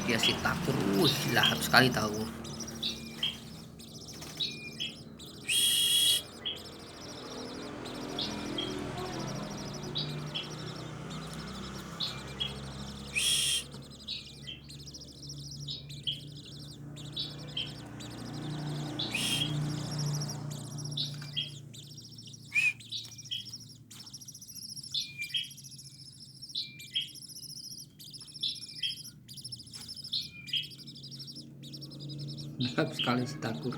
Dia si takur, lahap sekali tahu. Lahap sekali si takur.